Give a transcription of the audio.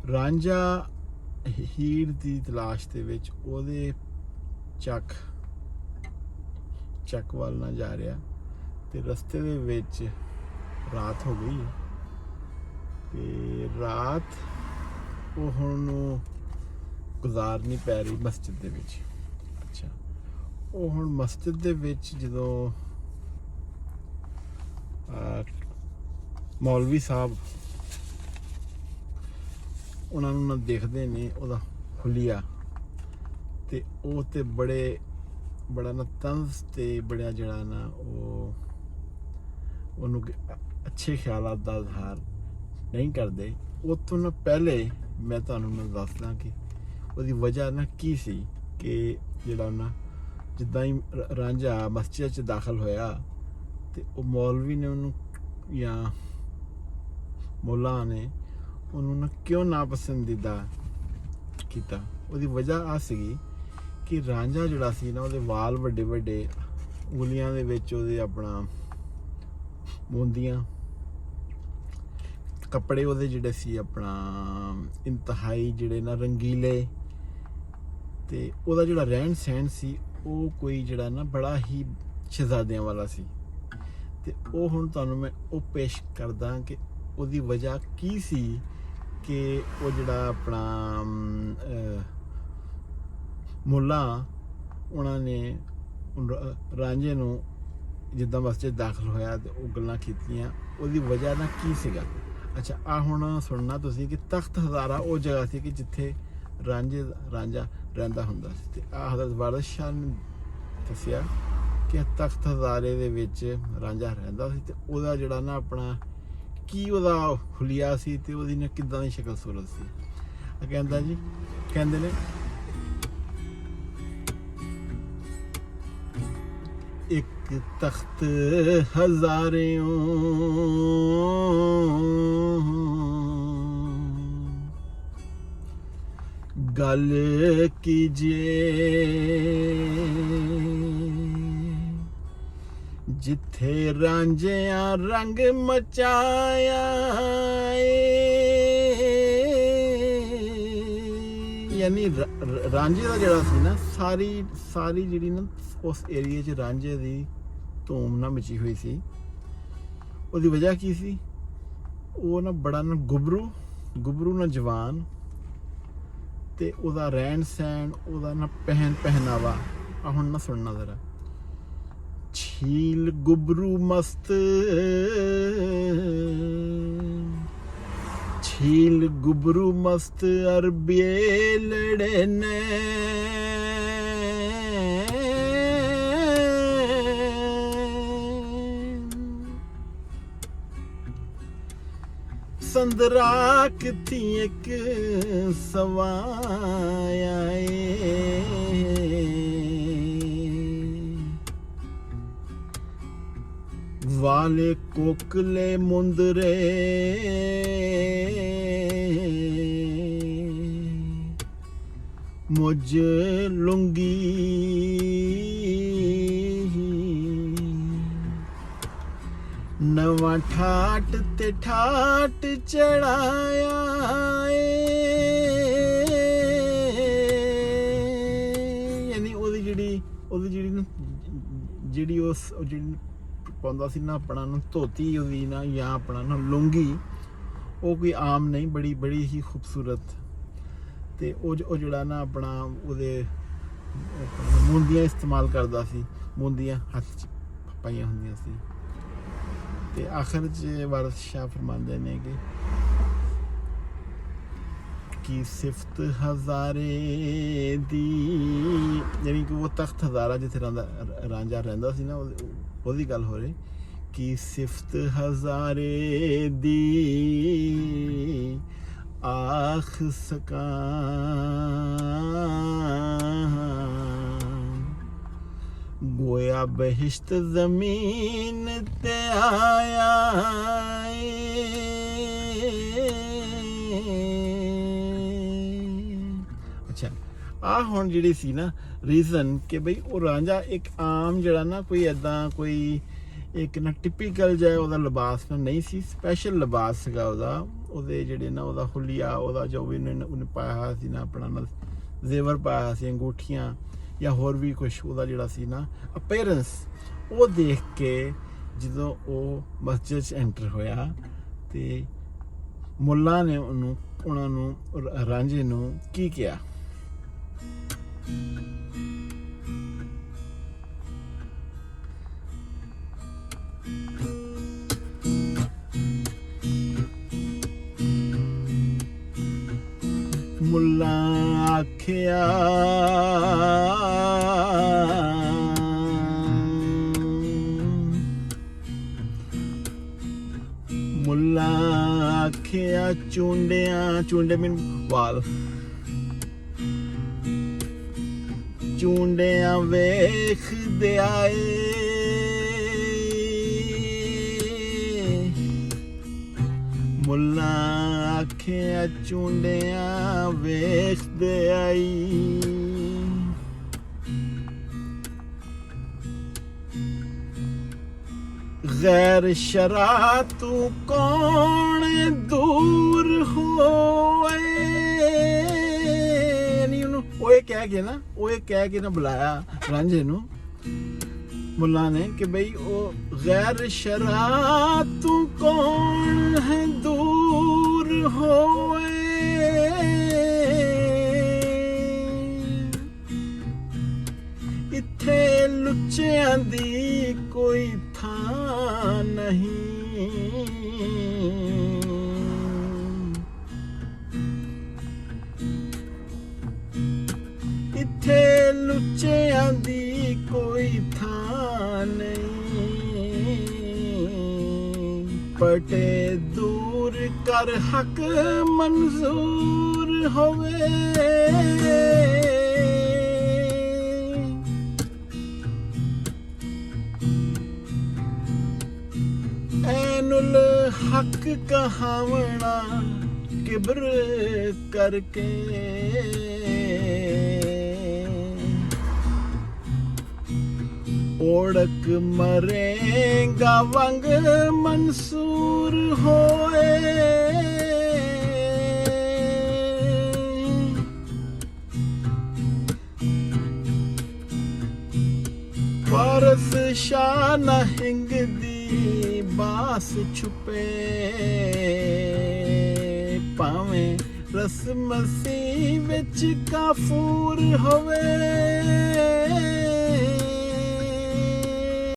ਰਾਂਝਾ ਹੀਰ ਦੀ ਤਲਾਸ਼ ਦੇ ਵਿੱਚ ਉਹਦੇ ਚੱਕ ਵੱਲ ਨਾ ਜਾ ਰਿਹਾ ਤੇ ਰਸਤੇ ਦੇ ਵਿੱਚ ਰਾਤ ਹੋ ਗਈ ਤੇ ਰਾਤ ਉਹ ਹੁਣ ਨੂੰ ਗੁਜ਼ਾਰਨੀ ਪੈ ਰਹੀ ਮਸਜਿਦ ਦੇ ਵਿੱਚ। ਅੱਛਾ, ਉਹ ਹੁਣ ਮਸਜਿਦ ਦੇ ਵਿੱਚ ਜਦੋਂ ਮੌਲਵੀ ਸਾਹਿਬ ਉਹਨਾਂ ਨੂੰ ਨਾ ਦੇਖਦੇ ਨੇ ਉਹਦਾ ਹੁਲੀਆ ਤੇ ਉਹ ਤੇ ਬੜਾ ਨਾ ਤੰਜ਼ ਤੇ ਬੜਾ ਜਿਹੜਾ ਨਾ ਉਹਨੂੰ ਅੱਛੇ ਖਿਆਲਾਤ ਦਾ ਇਜ਼ਹਾਰ ਨਹੀਂ ਕਰਦੇ। ਉਹ ਤੋਂ ਨਾ ਪਹਿਲੇ ਮੈਂ ਤੁਹਾਨੂੰ ਮੈਂ ਦੱਸਦਾ ਕਿ ਉਹਦੀ ਵਜ੍ਹਾ ਨਾ ਕੀ ਸੀ ਕਿ ਜਿਹੜਾ ਨਾ ਜਿੱਦਾਂ ਹੀ ਰਾਂਝਾ ਮਸਜਿਦ 'ਚ ਦਾਖਲ ਹੋਇਆ ਤੇ ਉਹ ਮੌਲਵੀ ਨੇ ਉਹਨੂੰ ਜਾਂ ਮੌਲਾ ਨੇ ਉਹਨੂੰ ਨਾ ਕਿਉਂ ਨਾਪਸੰਦੀਦਾ ਕੀਤਾ। ਉਹਦੀ ਵਜ੍ਹਾ ਆ ਸੀਗੀ ਕਿ ਰਾਂਝਾ ਜਿਹੜਾ ਸੀ ਨਾ ਉਹਦੇ ਵਾਲ ਵੱਡੇ ਵੱਡੇ, ਉਂਗਲੀਆਂ ਦੇ ਵਿੱਚ ਉਹਦੇ ਆਪਣਾ ਮੁੰਦੀਆਂ, ਕੱਪੜੇ ਉਹਦੇ ਜਿਹੜੇ ਸੀ ਆਪਣਾ ਇੰਤਹਾਈ ਜਿਹੜੇ ਨਾ ਰੰਗੀਲੇ, ਤੇ ਉਹਦਾ ਜਿਹੜਾ ਰਹਿਣ ਸਹਿਣ ਸੀ ਉਹ ਕੋਈ ਜਿਹੜਾ ਨਾ ਬੜਾ ਹੀ ਸ਼ਹਿਜ਼ਾਦਿਆਂ ਵਾਲਾ ਸੀ। ਤੇ ਉਹ ਹੁਣ ਤੁਹਾਨੂੰ ਮੈਂ ਉਹ ਪੇਸ਼ ਕਰਦਾ ਕਿ ਉਹਦੀ ਵਜ੍ਹਾ ਕੀ ਸੀ ਕਿ ਉਹ ਜਿਹੜਾ ਆਪਣਾ ਮੁੱਲਾ ਉਹਨਾਂ ਨੇ ਰਾਂਝੇ ਨੂੰ ਜਿੱਦਾਂ ਮਸਜਿਦ ਦਾਖਲ ਹੋਇਆ ਤੇ ਉਹ ਗੱਲਾਂ ਕੀਤੀਆਂ, ਉਹਦੀ ਵਜ੍ਹਾ ਨਾ ਕੀ ਸੀਗਾ। ਅੱਛਾ, ਆ ਹੁਣ ਸੁਣਨਾ ਤੁਸੀਂ ਕਿ ਤਖਤ ਹਜ਼ਾਰਾ ਉਹ ਜਗ੍ਹਾ ਸੀ ਕਿ ਜਿੱਥੇ ਰਾਂਝਾ ਰਹਿੰਦਾ ਹੁੰਦਾ ਸੀ। ਤੇ ਆ ਹਜ਼ਰਤ ਵਾਰਿਸ ਸ਼ਾਹ ਨੇ ਦੱਸਿਆ ਕਿ ਤਖਤ ਹਜ਼ਾਰੇ ਦੇ ਵਿੱਚ ਰਾਂਝਾ ਰਹਿੰਦਾ ਸੀ ਤੇ ਉਹਦਾ ਜਿਹੜਾ ਨਾ ਆਪਣਾ ਕੀ ਉਹਦਾ ਹੁਲੀਆ ਸੀ ਤੇ ਉਹਦੀ ਨਾ ਕਿੱਦਾਂ ਦੀ ਸ਼ਕਲ ਸੂਰਤ ਸੀ। ਕਹਿੰਦਾ ਜੀ, ਕਹਿੰਦੇ ਨੇ ਇੱਕ ਤਖਤ ਹਜ਼ਾਰਿਓਂ ਗੱਲ ਕੀਜੇ ਜਿੱਥੇ ਰਾਂਝਿਆਂ ਰੰਗ ਮਚਾਇਆ ਯਾਨੀ ਰਾਂਝੇ ਦਾ ਜਿਹੜਾ ਸੀ ਨਾ ਸਾਰੀ ਜਿਹੜੀ ਨਾ ਉਸ ਏਰੀਏ 'ਚ ਰਾਂਝੇ ਦੀ ਧੂਮ ਨਾ ਮਚੀ ਹੋਈ ਸੀ। ਉਹਦੀ ਵਜ੍ਹਾ ਕੀ ਸੀ? ਉਹ ਨਾ ਬੜਾ ਨਾ ਗੁਬਰੂ ਨਾ ਜਵਾਨ ਤੇ ਉਹਦਾ ਰਹਿਣ ਸਹਿਣ, ਉਹਦਾ ਨਾ ਪਹਿਨਾਵਾ। ਆ ਹੁਣ ਨਾ ਸੁਣਨਾ ਜ਼ਰਾ। ਛੀਲ ਗੁਬਰੂ ਮਸਤ, ਛੀਲ ਗੁਬਰੂ ਮਸਤ ਅਰਬੀਏ ਲੜੇ ਨੇ ਸੰਦਰਾ ਕਿਥੀ ਇੱਕ ਸਵਾਇਆ ਵਾਲੇ ਕੋਕਲੇ ਮੁੰਦਰੇ ਮੁਝ ਲੁੰਗੀ ਨਵਾਂ ਠਾਟ ਤੇ ਠਾਟ ਚੜਾਇਆ ਯਾਨੀ ਉਹਦੀ ਜਿਹੜੀ ਪਾਉਂਦਾ ਸੀ ਨਾ ਆਪਣਾ ਨਾ ਧੋਤੀ ਉਹਦੀ ਨਾ ਜਾਂ ਆਪਣਾ ਨਾ ਲੁੰਗੀ, ਉਹ ਕੋਈ ਆਮ ਨਹੀਂ, ਬੜੀ ਹੀ ਖੂਬਸੂਰਤ। ਤੇ ਉਹ ਜਿਹੜਾ ਨਾ ਆਪਣਾ ਉਹਦੇ ਮੁੰਦੀਆਂ ਇਸਤੇਮਾਲ ਕਰਦਾ ਸੀ, ਮੁੰਦੀਆਂ ਹੱਥ 'ਚ ਪਾਈਆਂ ਹੁੰਦੀਆਂ ਸੀ। ਤੇ ਆਖਰ 'ਚ ਵਾਰਿਸ ਸ਼ਾਹ ਫਰਮਾਉਂਦੇ ਨੇ ਕਿ ਸਿਫਤ ਹਜ਼ਾਰੇ ਦੀ, ਯਾਨੀ ਕਿ ਉਹ ਤਖਤ ਹਜ਼ਾਰਾ ਜਿੱਥੇ ਰਾਂਝਾ ਰਹਿੰਦਾ ਸੀ ਨਾ ਉਹਦੀ ਗੱਲ ਹੋ ਰਹੀ ਕਿ ਸਿਫਤ ਹਜ਼ਾਰੇ ਦੀ ਆਖ ਸਕਾਂ ਗੋਇਆ ਬਹਿਸ਼ਤ ਜ਼ਮੀਨ ਤੇ ਆਇਆ ਅੱਛਾ। ਆ ਹੁਣ ਜਿਹੜੀ ਸੀ ਨਾ ਰੀਜ਼ਨ ਕਿ ਬਈ ਉਹ ਰਾਂਝਾ ਇੱਕ ਆਮ ਜਿਹੜਾ ਨਾ ਕੋਈ ਏਦਾਂ ਕੋਈ ਇੱਕ ਨਾ ਟਿਪੀਕਲ ਜਿਹਾ ਉਹਦਾ ਲਿਬਾਸ ਨਾ ਨਹੀਂ ਸੀ, ਸਪੈਸ਼ਲ ਲਿਬਾਸ ਸੀਗਾ ਉਹਦੇ ਜਿਹੜੇ ਨਾ ਉਹਦਾ ਹੁਲੀਆ, ਉਹਦਾ ਜੋ ਵੀ ਉਹਨੇ ਪਾਇਆ ਹੋਇਆ ਸੀ ਨਾ, ਆਪਣਾ ਨਾ ਜ਼ੇਵਰ ਪਾਇਆ ਸੀ, ਅੰਗੂਠੀਆਂ ਜਾਂ ਹੋਰ ਵੀ ਕੁਛ, ਉਹਦਾ ਜਿਹੜਾ ਸੀ ਨਾ ਅਪੀਅਰੈਂਸ, ਉਹ ਦੇਖ ਕੇ ਜਦੋਂ ਉਹ ਮਸਜਿਦ 'ਚ ਐਂਟਰ ਹੋਇਆ ਤੇ ਮੁੱਲਾ ਨੇ ਉਹਨਾਂ ਨੂੰ ਰਾਂਝੇ ਨੂੰ ਕੀ ਕਿਹਾ? ਮੁੱਲਾ ਆਖਿਆ ਮੁੱਲਾ ਆਖਿਆ ਚੁੰਡੇ ਮੀਨ ਵਾਲ, ਚੁੰਡਿਆਂ ਵੇਖਦੇ ਆਏ ਮੁੱਲਾ ਆਖਿਆ ਚੁੰਡਿਆਂ ਵੇਖਦੇ ਆਈ ਗੈਰ ਸ਼ਰਾ ਤੂੰ ਕੌਣ ਦੂਰ ਹੋਏ ਨਹੀਂ ਉਹਨੂੰ ਉਹ ਕਹਿ ਕੇ ਨਾ ਬੁਲਾਇਆ ਰਾਂਝੇ ਨੂੰ ਮੁੱਲਾ ਨੇ ਕਿ ਬਈ ਉਹ ਗੈਰ ਸ਼ਰਾ ਤੂੰ ਕੌਣ ਹੈ ਦੂਰ ਹੋਏ ਇੱਥੇ ਲੁੱਚਿਆਂ ਦੀ ਕੋਈ ਥਾਂ ਨਹੀਂ ਇੱਥੇ ਲੁੱਚਿਆਂ ਦੀ ਕੋਈ ਥਾਂ ਨਹੀਂ ਪਟੇ ਦੂਰ ਕਰ ਹੱਕ ਮਨਜ਼ੂਰ ਹੋਵੇ ਐਨੁਲ ਹੱਕ ਕਹਾਵਣਾ ਕਿਬਰ ਕਰਕੇ ओढ़क मरेगा वंग मंसूर होए परस शान हिंग दी बास छुपे पावे रस मसी विच काफूर होवे